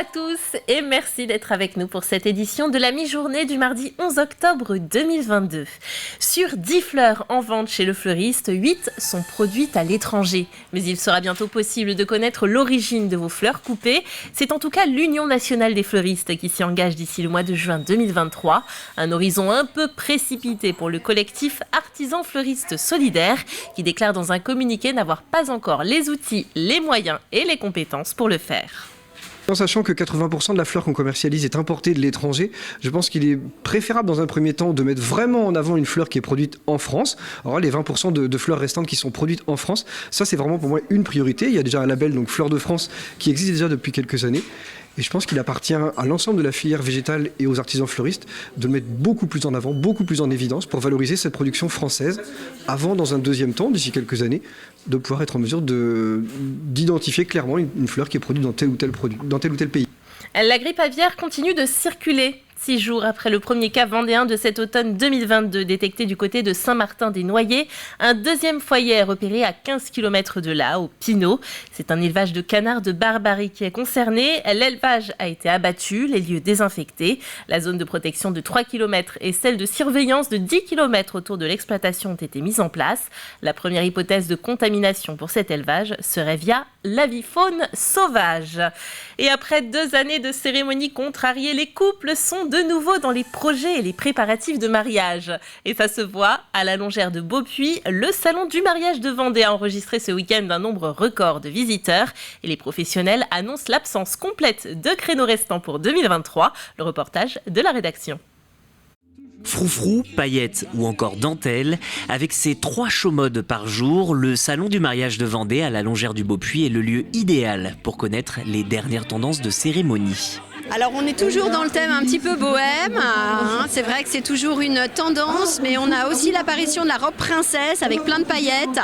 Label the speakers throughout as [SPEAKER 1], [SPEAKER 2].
[SPEAKER 1] à tous et merci d'être avec nous pour cette édition de la mi-journée du mardi 11 octobre 2022. Sur 10 fleurs en vente chez le fleuriste, 8 sont produites à l'étranger. Mais il sera bientôt possible de connaître l'origine de vos fleurs coupées. C'est en tout cas l'Union nationale des fleuristes qui s'y engage d'ici le mois de juin 2023. Un horizon un peu précipité pour le collectif Artisans Fleuristes Solidaires qui déclare dans un communiqué n'avoir pas encore les outils, les moyens et les compétences pour le faire.
[SPEAKER 2] En sachant que 80% de la fleur qu'on commercialise est importée de l'étranger, je pense qu'il est préférable dans un premier temps de mettre vraiment en avant une fleur qui est produite en France. Alors les 20% de fleurs restantes qui sont produites en France, ça c'est vraiment pour moi une priorité. Il y a déjà un label, donc Fleurs de France, qui existe déjà depuis quelques années. Et je pense qu'il appartient à l'ensemble de la filière végétale et aux artisans fleuristes de le mettre beaucoup plus en avant, beaucoup plus en évidence pour valoriser cette production française avant, dans un deuxième temps, d'ici quelques années, de pouvoir être en mesure d'identifier clairement une fleur qui est produite dans tel ou tel pays.
[SPEAKER 1] La grippe aviaire continue de circuler. 6 jours après le premier cas vendéen de cet automne 2022 détecté du côté de Saint-Martin-des-Noyers, un deuxième foyer est repéré à 15 km de là, au Pinot. C'est un élevage de canards de Barbarie qui est concerné. L'élevage a été abattu, les lieux désinfectés. La zone de protection de 3 km et celle de surveillance de 10 km autour de l'exploitation ont été mises en place. La première hypothèse de contamination pour cet élevage serait via l'avifaune sauvage. Et après 2 années de cérémonies contrariées, les couples sont de nouveau dans les projets et les préparatifs de mariage. Et ça se voit à la Longère de Beaupuy. Le salon du mariage de Vendée a enregistré ce week-end un nombre record de visiteurs. Et les professionnels annoncent l'absence complète de créneaux restants pour 2023. Le reportage de la rédaction.
[SPEAKER 3] Froufrou, paillettes ou encore dentelle, avec ses 3 show modes par jour, le salon du mariage de Vendée à la Longère du Beaupuy est le lieu idéal pour connaître les dernières tendances de cérémonie.
[SPEAKER 4] Alors on est toujours dans le thème un petit peu bohème, hein. C'est vrai que c'est toujours une tendance, mais on a aussi l'apparition de la robe princesse avec plein de paillettes.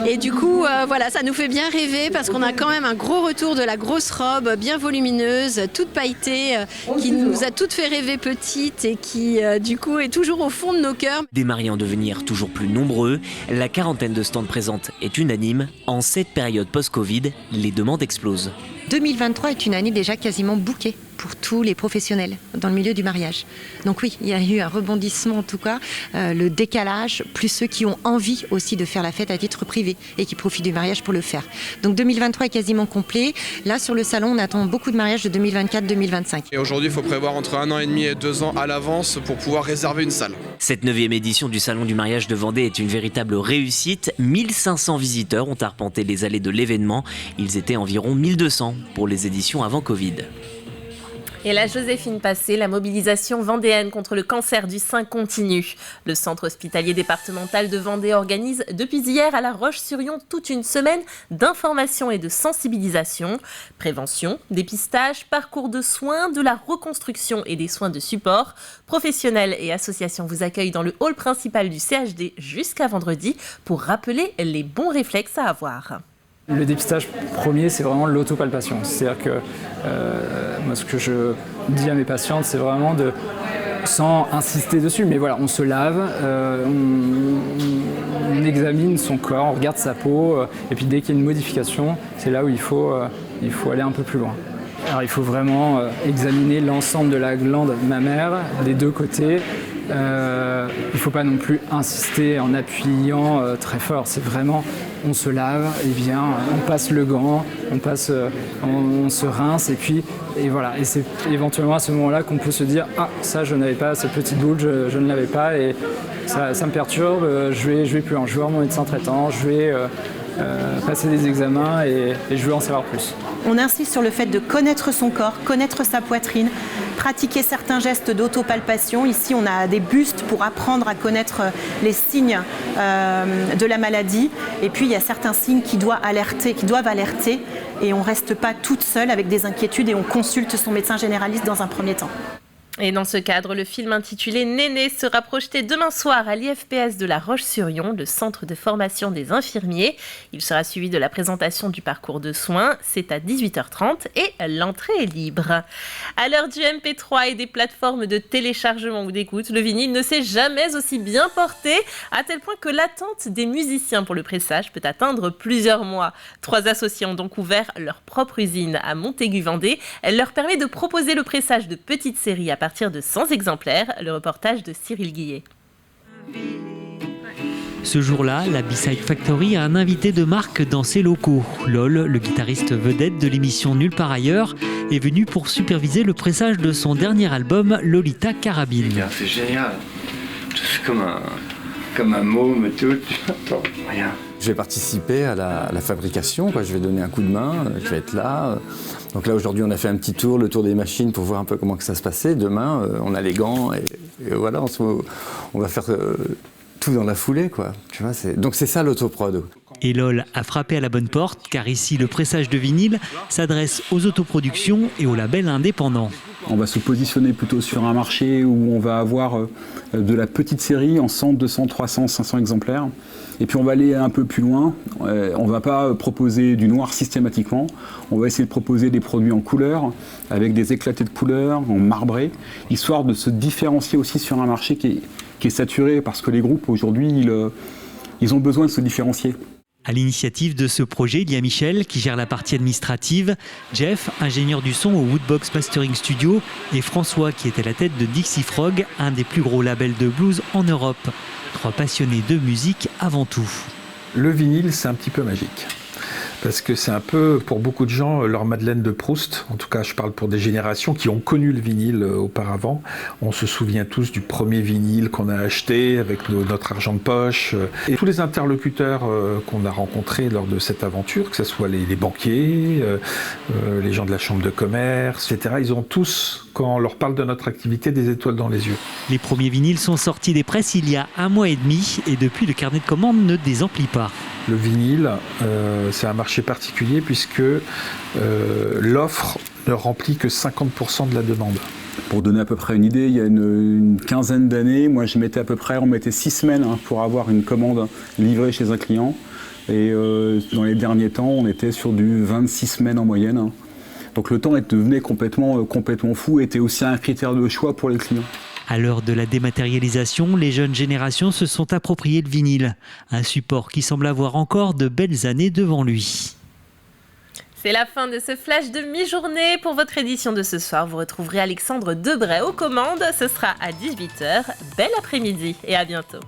[SPEAKER 4] Et du coup, voilà, ça nous fait bien rêver parce qu'on a quand même un gros retour de la grosse robe bien volumineuse, toute pailletée, qui nous a toutes fait rêver petites et qui du coup est toujours au fond de nos cœurs.
[SPEAKER 3] Des mariés en devenir toujours plus nombreux, la quarantaine de stands présentes est unanime. En cette période post-Covid, les demandes explosent.
[SPEAKER 5] 2023 est une année déjà quasiment bookée pour tous les professionnels dans le milieu du mariage. Donc oui, il y a eu un rebondissement en tout cas, le décalage, plus ceux qui ont envie aussi de faire la fête à titre privé et qui profitent du mariage pour le faire. Donc 2023 est quasiment complet. Là sur le salon, on attend beaucoup de mariages de 2024-2025.
[SPEAKER 6] Et aujourd'hui, il faut prévoir entre 1 an et demi et 2 ans à l'avance pour pouvoir réserver une salle.
[SPEAKER 3] Cette 9e édition du salon du mariage de Vendée est une véritable réussite. 1500 visiteurs ont arpenté les allées de l'événement. Ils étaient environ 1200 pour les éditions avant Covid.
[SPEAKER 1] Et la Joséphine Passé, la mobilisation vendéenne contre le cancer du sein continue. Le centre hospitalier départemental de Vendée organise depuis hier à La Roche-sur-Yon toute une semaine d'information et de sensibilisation. Prévention, dépistage, parcours de soins, de la reconstruction et des soins de support. Professionnels et associations vous accueillent dans le hall principal du CHD jusqu'à vendredi pour rappeler les bons réflexes à avoir.
[SPEAKER 7] Le dépistage premier, c'est vraiment l'autopalpation. C'est-à-dire que moi, ce que je dis à mes patientes, c'est vraiment sans insister dessus, mais voilà, on se lave, on examine son corps, on regarde sa peau, et puis dès qu'il y a une modification, c'est là où il faut aller un peu plus loin. Alors il faut vraiment examiner l'ensemble de la glande mammaire, des 2 côtés. Il ne faut pas non plus insister en appuyant très fort. C'est vraiment, on se lave, et bien, on passe le gant, on se rince, et voilà. Et c'est éventuellement à ce moment-là qu'on peut se dire « Ah, ça, je n'avais pas, cette petite boule, je ne l'avais pas, et ça me perturbe, je vais plus loin. Je vais voir mon médecin traitant, je vais passer des examens et je veux en savoir plus. »
[SPEAKER 8] On insiste sur le fait de connaître son corps, connaître sa poitrine, pratiquer certains gestes d'autopalpation. Ici, on a des bustes pour apprendre à connaître les signes de la maladie. Et puis, il y a certains signes qui doivent alerter. Et on ne reste pas toute seule avec des inquiétudes et on consulte son médecin généraliste dans un premier temps.
[SPEAKER 1] Et dans ce cadre, le film intitulé Néné sera projeté demain soir à l'IFPS de La Roche-sur-Yon, le centre de formation des infirmiers. Il sera suivi de la présentation du parcours de soins. C'est à 18h30 et l'entrée est libre. À l'heure du MP3 et des plateformes de téléchargement ou d'écoute, le vinyle ne s'est jamais aussi bien porté, à tel point que l'attente des musiciens pour le pressage peut atteindre plusieurs mois. 3 associés ont donc ouvert leur propre usine à Montaigu-Vendée. Elle leur permet de proposer le pressage de petites séries à partir de 100 exemplaires. Le reportage de Cyril Guillet.
[SPEAKER 3] Ce jour-là, la B-Side Factory a un invité de marque dans ses locaux. Lol, le guitariste vedette de l'émission Nulle part ailleurs, est venu pour superviser le pressage de son dernier album, Lolita Carabine.
[SPEAKER 9] C'est génial. C'est comme un môme tout. Attends, rien. Je vais participer à la fabrication, quoi. Je vais donner un coup de main, je vais être là. Donc là, aujourd'hui, on a fait un petit tour, le tour des machines pour voir un peu comment que ça se passait. Demain, on a les gants et voilà, on va faire tout dans la foulée, quoi. Tu vois, donc c'est ça l'autoprod.
[SPEAKER 3] Et LOL a frappé à la bonne porte, car ici, le pressage de vinyle s'adresse aux autoproductions et aux labels indépendants.
[SPEAKER 10] On va se positionner plutôt sur un marché où on va avoir de la petite série en 100, 200, 300, 500 exemplaires. Et puis on va aller un peu plus loin. On ne va pas proposer du noir systématiquement. On va essayer de proposer des produits en couleur, avec des éclatés de couleurs, en marbré, histoire de se différencier aussi sur un marché qui est saturé, parce que les groupes aujourd'hui, ils ont besoin de se différencier.
[SPEAKER 3] À l'initiative de ce projet, il y a Michel qui gère la partie administrative, Jeff, ingénieur du son au Woodbox Mastering Studio, et François qui est à la tête de Dixie Frog, un des plus gros labels de blues en Europe. 3 passionnés de musique avant tout.
[SPEAKER 11] Le vinyle, c'est un petit peu magique. Parce que c'est un peu, pour beaucoup de gens, leur Madeleine de Proust. En tout cas, je parle pour des générations qui ont connu le vinyle auparavant. On se souvient tous du premier vinyle qu'on a acheté avec notre argent de poche. Et tous les interlocuteurs qu'on a rencontrés lors de cette aventure, que ce soit les banquiers, les gens de la chambre de commerce, etc., ils ont tous, quand on leur parle de notre activité, des étoiles dans les yeux.
[SPEAKER 3] Les premiers vinyles sont sortis des presses il y a 1 mois et demi et depuis, le carnet de commandes ne désemplit pas.
[SPEAKER 11] Le vinyle, c'est un marché particulier puisque l'offre ne remplit que 50% de la demande.
[SPEAKER 10] Pour donner à peu près une idée, il y a une quinzaine d'années, moi on mettait 6 semaines pour avoir une commande livrée chez un client. Et dans les derniers temps, on était sur du 26 semaines en moyenne. Donc le temps devenait complètement fou et était aussi un critère de choix pour les clients.
[SPEAKER 3] À l'heure de la dématérialisation, les jeunes générations se sont appropriées le vinyle, un support qui semble avoir encore de belles années devant lui.
[SPEAKER 1] C'est la fin de ce flash de mi-journée. Pour votre édition de ce soir, vous retrouverez Alexandre Debray aux commandes. Ce sera à 18h. Bel après-midi et à bientôt.